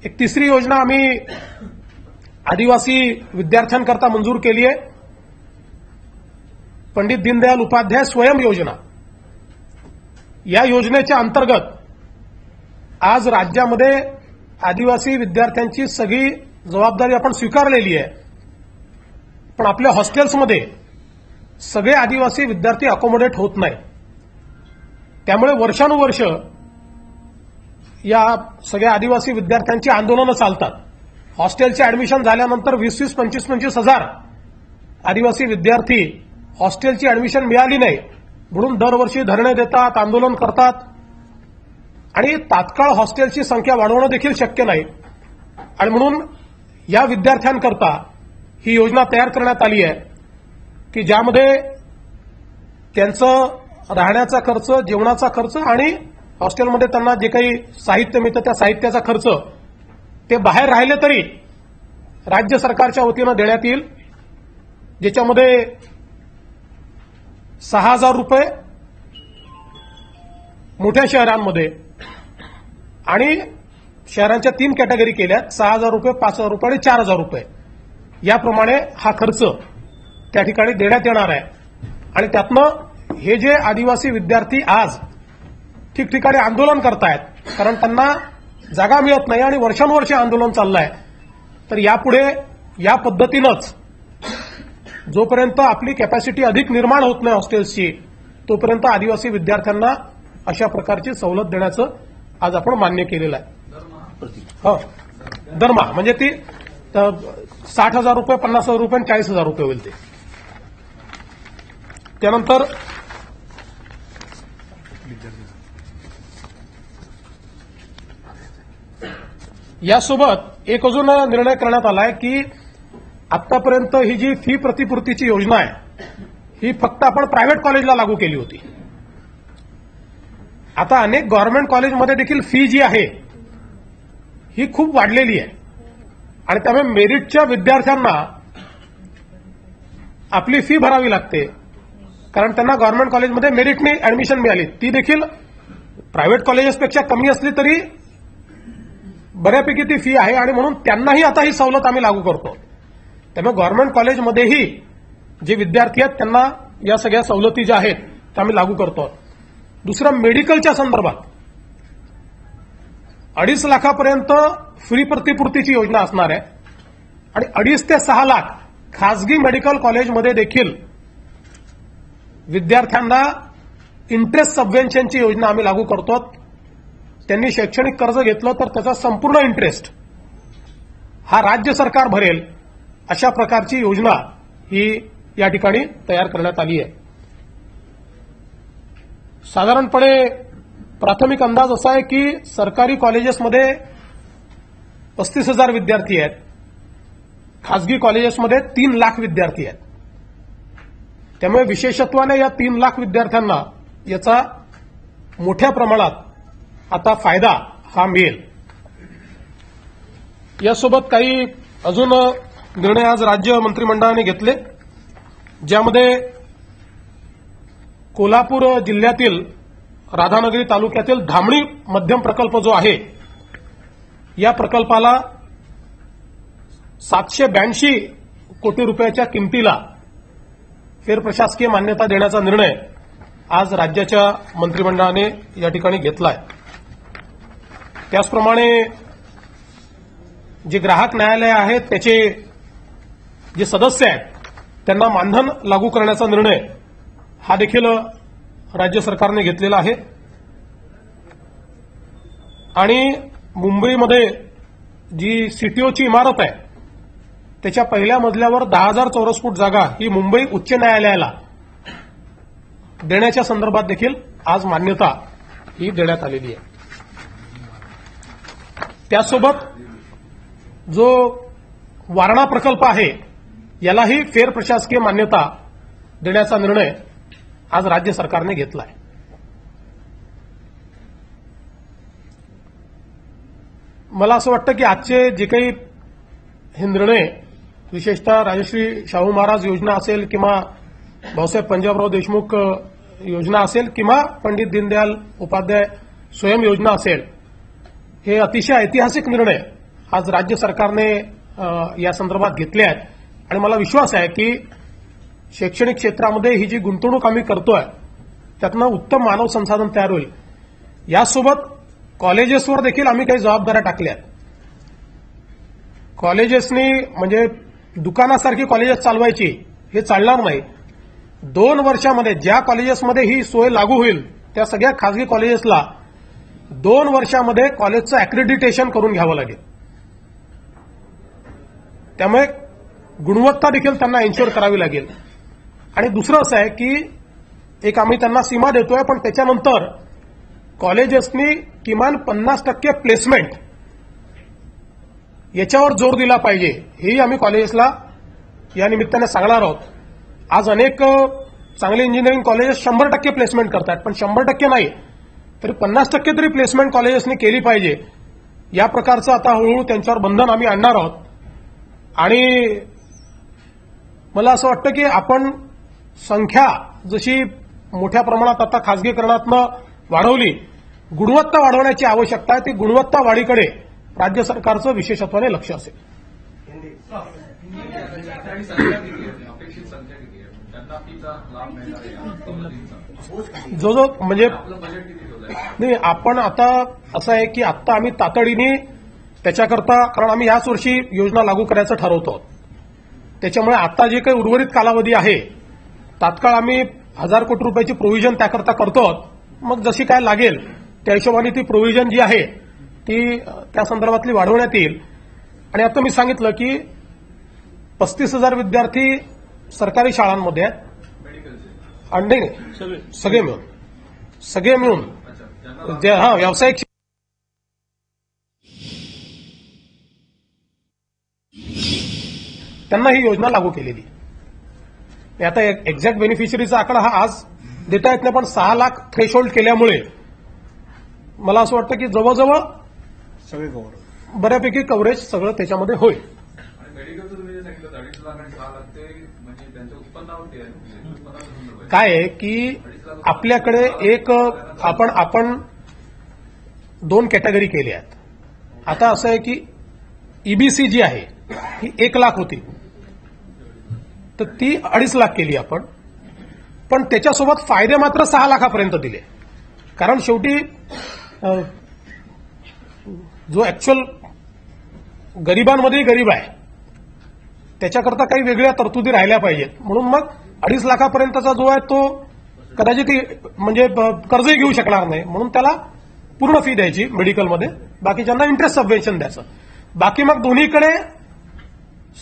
एक तिसरी योजना आम्ही आदिवासी विद्यार्थ्यांकरता मंजूर केली आहे, पंडित दीनदयाल उपाध्याय स्वयं योजना। या योजनेच्या अंतर्गत आज राज्यामध्ये आदिवासी विद्यार्थ्यांची सगळी जबाबदारी आपण स्वीकारलेली आहे, पण आपल्या हॉस्टेल्समध्ये सगळे आदिवासी विद्यार्थी अकोमोडेट होत नाही. त्यामुळे वर्षानुवर्ष या सगळ्या आदिवासी विद्यार्थ्यांची आंदोलनं चालतात. हॉस्टेलचे ऍडमिशन झाल्यानंतर 20-20, 25-25 हजार आदिवासी विद्यार्थी हॉस्टेलची ऍडमिशन मिळाली नाही म्हणून दरवर्षी धरणे देतात, आंदोलन करतात आणि तात्काळ हॉस्टेलची संख्या वाढवणं देखील शक्य नाही. आणि म्हणून या विद्यार्थ्यांकरता ही योजना तयार करण्यात आली आहे की ज्यामध्ये त्यांचं राहण्याचा खर्च, जेवणाचा खर्च आणि हॉस्टेलमध्ये त्यांना जे काही साहित्य मिळतं त्या साहित्याचा खर्च ते बाहेर राहिले तरी राज्य सरकारच्या वतीनं देण्यात येईल, ज्याच्यामध्ये 6,000 रुपये मोठ्या शहरांमध्ये आणि शहरांच्या 3 कॅटेगरी केल्यात, 6,000 रुपये, 5,000 रुपये आणि 4,000 रुपये याप्रमाणे हा खर्च त्या ठिकाणी देण्यात येणार आहे. आणि त्यातनं हे जे आदिवासी विद्यार्थी आज ठिकठिकाणी आंदोलन करतायत, कारण त्यांना जागा मिळत नाही आणि वर्षानुवर्षे आंदोलन चाललं आहे, तर यापुढे या पद्धतीनंच जोपर्यंत आपली कॅपॅसिटी अधिक निर्माण होत नाही हॉस्टेल्सची, तोपर्यंत आदिवासी विद्यार्थ्यांना अशा प्रकारची सवलत देण्याचं आज आपण मान्य केलेलं आहे. हो, दरमहा म्हणजे ती 60,000 रुपये, 50,000 रुपये आणि 40,000 रुपये होईल ते. त्यानंतर यासोबत एक अजून निर्णय करण्यात आला आहे की आतापर्यंत ही जी फी प्रतिपूर्तीची योजना आहे ही फक्त आपण प्रायव्हेट कॉलेजला लागू केली होती. आता अनेक गव्हर्नमेंट कॉलेजमध्ये देखील फी जी आहे ही खूप वाढलेली आहे आणि त्यामुळे मेरिटच्या विद्यार्थ्यांना आपली फी भरावी लागते, कारण त्यांना गव्हर्नमेंट कॉलेजमध्ये मेरिटने ऍडमिशन मिळाली, ती देखील प्रायव्हेट कॉलेजेसपेक्षा कमी असली तरी बऱ्यापैकी ती फी आहे आणि म्हणून त्यांनाही आता ही सवलत आम्ही लागू करतो. त्यामुळे गव्हर्नमेंट कॉलेजमध्येही जे विद्यार्थी आहेत त्यांना या सगळ्या सवलती ज्या आहेत त्या आम्ही लागू करतो. दुसरं, मेडिकलच्या संदर्भात 2.5 लाखापर्यंत फ्री प्रतिपूर्तीची योजना असणार आहे आणि 2.5 ते 6 लाख खासगी मेडिकल कॉलेजमध्ये देखील विद्यार्थ्यांना इंटरेस्ट सबव्हेन्शनची योजना आम्ही लागू करतो. त्यांनी शैक्षणिक कर्ज घेतलं तर त्याचा संपूर्ण इंटरेस्ट हा राज्य सरकार भरेल, अशा प्रकारची योजना ही या ठिकाणी तयार करण्यात आली आहे. साधारणपणे प्राथमिक अंदाज असा आहे की सरकारी कॉलेजेसमध्ये 35,000 विद्यार्थी आहेत, खासगी कॉलेजेसमध्ये 3 लाख विद्यार्थी आहेत. त्यामुळे विशेषत्वाने या 3 लाख विद्यार्थ्यांना याचा मोठ्या प्रमाणात आता फायदा हा मिळेल. यासोबत काही अजून निर्णय आज राज्य मंत्रिमंडळाने घेतले, ज्यामध्ये कोल्हापूर जिल्ह्यातील राधानगरी तालुक्यातील धामणी मध्यम प्रकल्प जो आहे या प्रकल्पाला 782 कोटी रुपयाच्या किमतीला फेरप्रशासकीय मान्यता देण्याचा निर्णय आज राज्याच्या मंत्रिमंडळाने या ठिकाणी घेतला आहे. त्याचप्रमाणे जे ग्राहक न्यायालय आहेत त्याचे जे सदस्य आहेत त्यांना मानधन लागू करण्याचा निर्णय हा देखील राज्य सरकारने घेतलेला आहे. आणि मुंबईमध्ये जी सीटीओची इमारत आहे त्याच्या पहिल्या मजल्यावर 10,000 चौरस फूट जागा ही मुंबई उच्च न्यायालयाला देण्याच्या संदर्भात देखील आज मान्यता ही देण्यात आलेली आहे. त्यासोबत जो वारणा प्रकल्प आहे यालाही फेरप्रशासकीय मान्यता देण्याचा निर्णय आज राज्य सरकारने घेतला आहे. मला असं वाटतं की आजचे जे काही हे निर्णय, विशेषतः राजश्री शाहू महाराज योजना असेल किंवा भाऊसाहेब पंजाबराव देशमुख योजना असेल किंवा पंडित दीनदयाल उपाध्याय स्वयं योजना असेल, हे अतिशय ऐतिहासिक निर्णय आज राज्य सरकारने या संदर्भात घेतले आहेत. आणि मला विश्वास आहे की शैक्षणिक क्षेत्रामध्ये ही जी गुंतवणूक आम्ही करतोय त्यातनं उत्तम मानव संसाधन तयार होईल. यासोबत कॉलेजेसवर देखील आम्ही काही जबाबदाऱ्या टाकल्या आहेत. कॉलेजेसनी म्हणजे दुकानासारखी कॉलेजेस चालवायची हे चालणार नाही. 2 वर्षामध्ये ज्या कॉलेजेसमध्ये ही सोय लागू होईल त्या सगळ्या खासगी कॉलेजेसला 2 वर्षामध्ये कॉलेजचं अॅक्रेडिटेशन करून घ्यावं लागेल. त्यामुळे गुणवत्ता देखील त्यांना एन्श्युअर करावी लागेल. आणि दुसरं असं आहे की एक आम्ही त्यांना सीमा देतोय, पण त्याच्यानंतर कॉलेजेसनी किमान 50% प्लेसमेंट याच्यावर जोर दिला पाहिजे, हेही आम्ही कॉलेजेसला या निमित्ताने सांगणार आहोत. आज अनेक चांगले इंजिनिअरिंग कॉलेजेस 100% प्लेसमेंट करतात, पण 100% नाही तरी 50% तरी प्लेसमेंट कॉलेजेसनी केली पाहिजे. या प्रकारचं आता हळूहळू त्यांच्यावर बंधन आम्ही आणणार आहोत. आणि मला असं वाटतं की आपण संख्या जशी मोठ्या प्रमाणात आता खासगीकरणातनं वाढवली, गुणवत्ता वाढवण्याची आवश्यकता आहे. ती गुणवत्ता वाढीकडे राज्य सरकारचं विशेषत्वाने लक्ष असेल. आणि संख्या किती आहे, अपेक्षित संख्या किती आहे, त्यांना तिचा लाभ मिळणार आहे या सवलतींचा? जो म्हणजे आपलं बजेट किती ठेवलंय? नाही, आपण आता असं आहे की आत्ता आम्ही तातडीने त्याच्याकरता, कारण आम्ही याच वर्षी योजना लागू करायचं ठरवतो आहोत, त्याच्यामुळे आता जे काही उर्वरित कालावधी आहे तात्काळ आम्ही 1000 कोटी रुपयाची प्रोव्हिजन त्याकरता करतो आहोत. मग जशी काय लागेल त्या हिशोबाने ती प्रोव्हिजन जी आहे ती त्या संदर्भातली वाढवण्यात येईल. आणि आता मी सांगितलं की 35,000 विद्यार्थी सरकारी शाळांमध्ये आहेत. मेडिकलचे आणि नाही, सगळे मिळून जे व्यावसायिक त्यांना ही योजना लागू केलेली. आता एक्झॅक्ट बेनिफिशरीचा आकडा हा आज देता येत नाही, पण 6 लाख थ्रेशोल्ड केल्यामुळे मला असं वाटतं की जवळजवळ सगळे कव्हर बऱ्यापैकी कव्हरेज सगळं त्याच्यामध्ये होईल. आणि मेडिकलचं तुम्ही जे सांगितलं 2.5 लाख आणि 6 लाख ते म्हणजे त्यांच्या उत्पन्नावरती आहे, उत्पन्नाचा संदर्भ आहे. काय आहे की आपल्याकडे एक आपण 2 कॅटेगरी केल्या आहेत. आता असं आहे की ईबीसी जी आहे ही 1 लाख होती, तर ती 2.5 लाख केली आपण, पण त्याच्यासोबत फायदे मात्र 6 लाखापर्यंत दिले. कारण शेवटी जो ऍक्च्युअल गरिबांमध्येही गरीब आहे त्याच्याकरता काही वेगळ्या तरतुदी राहिल्या पाहिजेत. म्हणून मग 2.5 लाखापर्यंतचा जो आहे तो कदाचित म्हणजे कर्जही घेऊ शकणार नाही, म्हणून त्याला पूर्ण फी द्यायची मेडिकलमध्ये, बाकीच्यांना इंटरेस्ट सबवेन्शन द्यायचं. बाकी मग दोन्हीकडे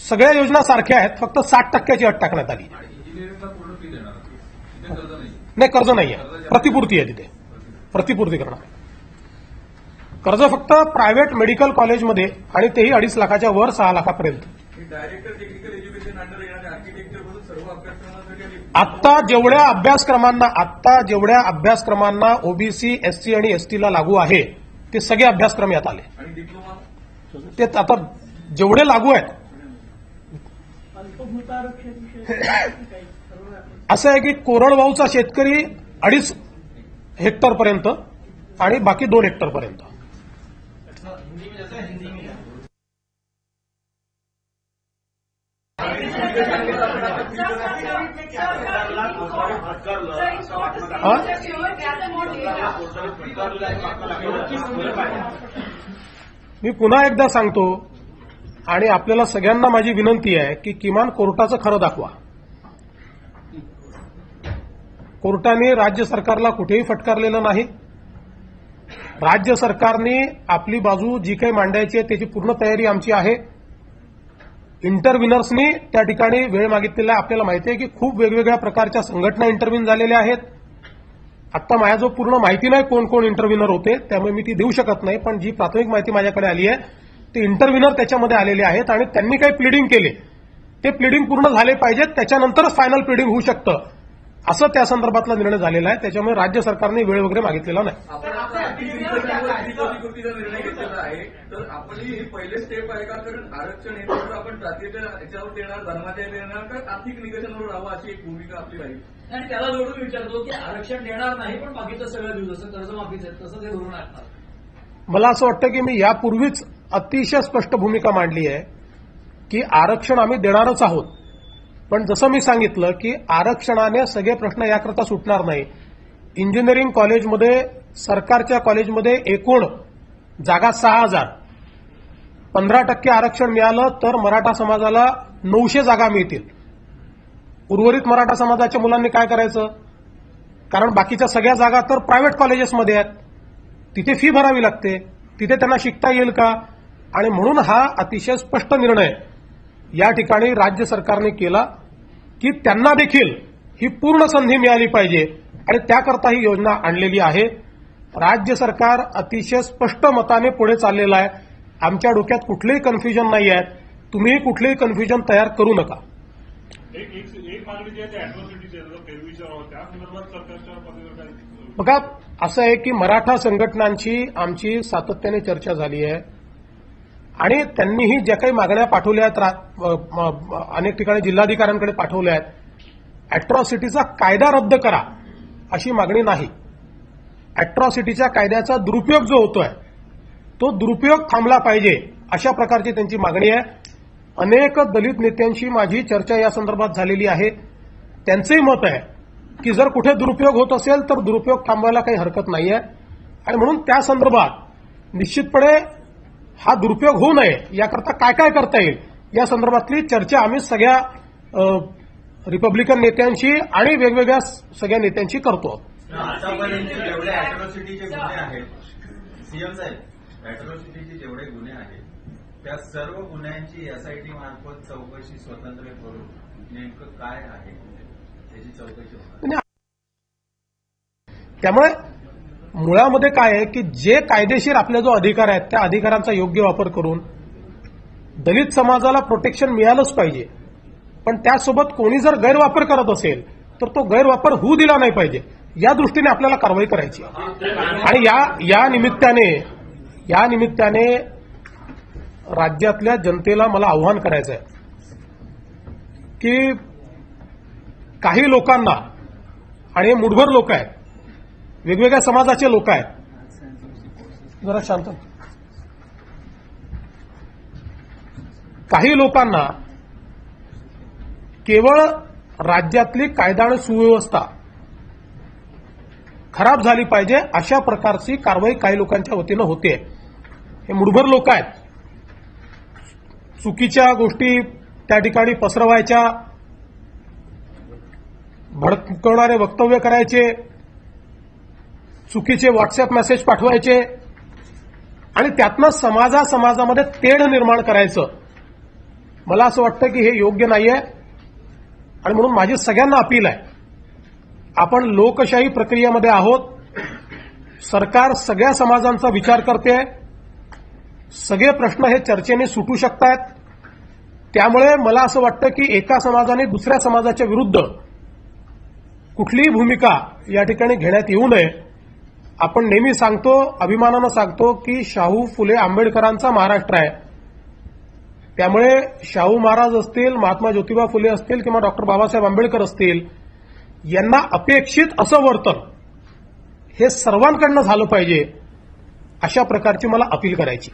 सगळ्या योजना सारख्या आहेत, फक्त 60% अट टाकण्यात आली. आणि इंजिनिअरिंगला पूर्ण फी देणार तिथे कर्ज नाही. नाही, कर्ज नाही आहे, प्रतिपूर्ती आहे. तिथे प्रतिपूर्ती करणार. कर्ज फक्त प्रायव्हेट मेडिकल कॉलेजमध्ये, आणि तेही 2.5 लाखाच्या वर 6 लाखापर्यंत. डायरेक्टर टेक्निकल एज्युकेशन अंडर येणाऱ्या आर्किटेक्चर पासून सर्व अभ्यासक्रमांसाठी आता जेवढ्या अभ्यासक्रमांना ओबीसी, एससी आणि एसटीला लागू आहे ते सगळे अभ्यासक्रम यात आले. आणि डिप्लोमा ते आता जेवढे लागू आहेत, असं आहे की कोरडवाहूचा शेतकरी 2.5 हेक्टरपर्यंत आणि बाकी 2 हेक्टरपर्यंत. मी पुन्हा एकदा सांगतो, आणि आपल्याला सगळ्यांना माझी विनंती आहे की किमान कोर्टाचं खरं दाखवा. कोर्टाने राज्य सरकारला कुठेही फटकारलेलं नाही. राज्य सरकारने आपली बाजू जी काही मांडायची आहे त्याची पूर्ण तयारी आमची आहे. इंटरव्हिनर्सनी त्या ठिकाणी वेळ मागितलेला आहे. आपल्याला माहिती आहे की खूप वेगवेगळ्या प्रकारच्या संघटना इंटरव्ह्यून झालेल्या आहेत. आता माझ्याजवळ पूर्ण माहिती नाही कोण कोण इंटरव्ह्युनर होते, त्यामुळे मी ती देऊ शकत नाही. पण जी प्राथमिक माहिती माझ्याकडे आली आहे ते इंटरव्ह्युनर त्याच्यामध्ये आलेले आहेत आणि त्यांनी काही प्लिडिंग केले ते प्लिडिंग पूर्ण झाले पाहिजेत, त्याच्यानंतरच फायनल प्लिडिंग होऊ शकतं, असं त्या संदर्भातला निर्णय झालेला आहे. त्याच्यामुळे राज्य सरकारने वेळ वगैरे मागितलेला नाही. आपण आता कृतीचा निर्णय घेतलेला आहे, तर आपली ही पहिले स्टेप आहे का? कारण आरक्षण हे फक्त आपण जातीच्या याच्यावर देणार, धर्माच्या देणार, का आर्थिक निकषांवर राहावं अशी एक भूमिका आपली राहील. आणि त्याला जोडून विचारतो की आरक्षण देणार नाही पण बाकीचं सगळं देऊ, जसं कर्जमाफीचं तसं ते धोरण असणार. मला असं वाटतं की मी यापूर्वीच अतिशय स्पष्ट भूमिका मांडली आहे की आरक्षण आम्ही देणारच आहोत, पण जसं मी सांगितलं की आरक्षणाने सगळे प्रश्न याकरता सुटणार नाही. इंजिनिअरिंग कॉलेजमध्ये, सरकारच्या कॉलेजमध्ये एकूण जागा 6,000, 15% आरक्षण मिळालं तर मराठा समाजाला 900 जागा मिळतील. उर्वरित मराठा समाजाच्या मुलांनी काय करायचं? कारण बाकीच्या सगळ्या जागा तर प्रायव्हेट कॉलेजेसमध्ये आहेत, तिथे फी भरावी लागते, तिथे त्यांना शिकता येईल का? आणि म्हणून हा अतिशय स्पष्ट निर्णय या ठिकाणी राज्य सरकारने केला की त्यांना देखील ही पूर्ण संधी मिळाली पाहिजे आणि त्याकरता ही योजना आणलेली आहे. राज्य सरकार अतिशय स्पष्ट मताने पुढे चाललेलं आहे. आमच्या डोक्यात कुठलेही कन्फ्युजन नाही आहे. तुम्ही कुठलेही कन्फ्युजन तयार करू नका. एक मागणी जी आहे त्या अॅट्रॉसिटीची पेरवीच्या त्या संदर्भात सरकारच्या पातळीवर बघा, असं आहे की मराठा संघटनांची आमची सातत्याने चर्चा झाली आहे आणि त्यांनीही ज्या काही मागण्या पाठवल्या आहेत, अनेक ठिकाणी जिल्हाधिकाऱ्यांकडे पाठवल्या आहेत. अॅट्रॉसिटीचा कायदा रद्द करा अशी मागणी नाही. अॅट्रॉसिटीच्या कायद्याचा दुरुपयोग जो होतोय तो दुरुपयोग थांबला पाहिजे अशा प्रकारची त्यांची मागणी आहे. अनेक दलित नेत्यांशी माझी चर्चा या संदर्भात झालेली आहे. त्यांचंही मत आहे की जर कुठे दुरुपयोग होत असेल तर दुरुपयोग थांबवायला काही हरकत नाही आहे आणि म्हणून त्या संदर्भात निश्चितपणे हा दुरुपयोग होऊ नये याकरता काय काय करता येईल या संदर्भातली चर्चा आम्ही सगळ्या रिपब्लिकन नेत्यांशी आणि वेगवेगळ्या सगळ्या नेत्यांशी करतो. आतापर्यंत जेवढे अॅट्रॉसिटीचे गुन्हे आहेत, सीएम साहेब, अॅट्रॉसिटीचे जेवढे गुन्हे आहेत त्या सर्व गुन्ह्यांची एसआयटी मार्फत चौकशी स्वतंत्र करून नेमकं काय आहे त्याची चौकशी होणार. त्यामुळे मुळामध्ये काय आहे की जे कायदेशीर आपले जो अधिकार आहेत त्या अधिकारांचा योग्य वापर करून दलित समाजाला प्रोटेक्शन मिळालंच पाहिजे. पण त्यासोबत कोणी जर गैरवापर करत असेल तर तो गैरवापर होऊ दिला नाही पाहिजे या दृष्टीने आपल्याला कारवाई करायची. आणि या निमित्ताने राज्यातल्या जनतेला मला आव्हान करायचं आहे की काही लोकांना, आणि हे मुठभर लोक आहेत, वेगवेगळ्या समाजाचे लोक आहेत, जरा शांत, काही लोकांना केवळ राज्यातली कायदा आणि सुव्यवस्था खराब झाली पाहिजे अशा प्रकारची कारवाई काही लोकांच्या वतीनं होते. हे मुठभर लोक आहेत. चुकीच्या गोष्टी त्या ठिकाणी पसरवायच्या, भडकवणारे वक्तव्य करायचे, चुकीचे व्हॉट्सअप मेसेज पाठवायचे आणि त्यातनं समाजामध्ये तेढ निर्माण करायचं. मला असं वाटतं की हे योग्य नाहीये आणि म्हणून माझी सगळ्यांना अपील आहे, आपण लोकशाही प्रक्रियेमध्ये आहोत. सरकार सगळ्या समाजांचा विचार करते. सगळे प्रश्न हे चर्चेने सुटू शकतात. त्यामुळे मला असं वाटतं की एका समाजाने दुसऱ्या समाजाच्या विरुद्ध कुठलीही भूमिका या ठिकाणी घेण्यात येऊ नये. आपण नेहमी सांगतो, अभिमानानं सांगतो की शाहू फुले आंबेडकरांचा महाराष्ट्र आहे. त्यामुळे शाहू महाराज असतील, महात्मा ज्योतिबा फुले असतील किंवा डॉक्टर बाबासाहेब आंबेडकर असतील, यांना अपेक्षित असं वर्तन हे सर्वांकडनं झालं पाहिजे अशा प्रकारची मला अपील करायची.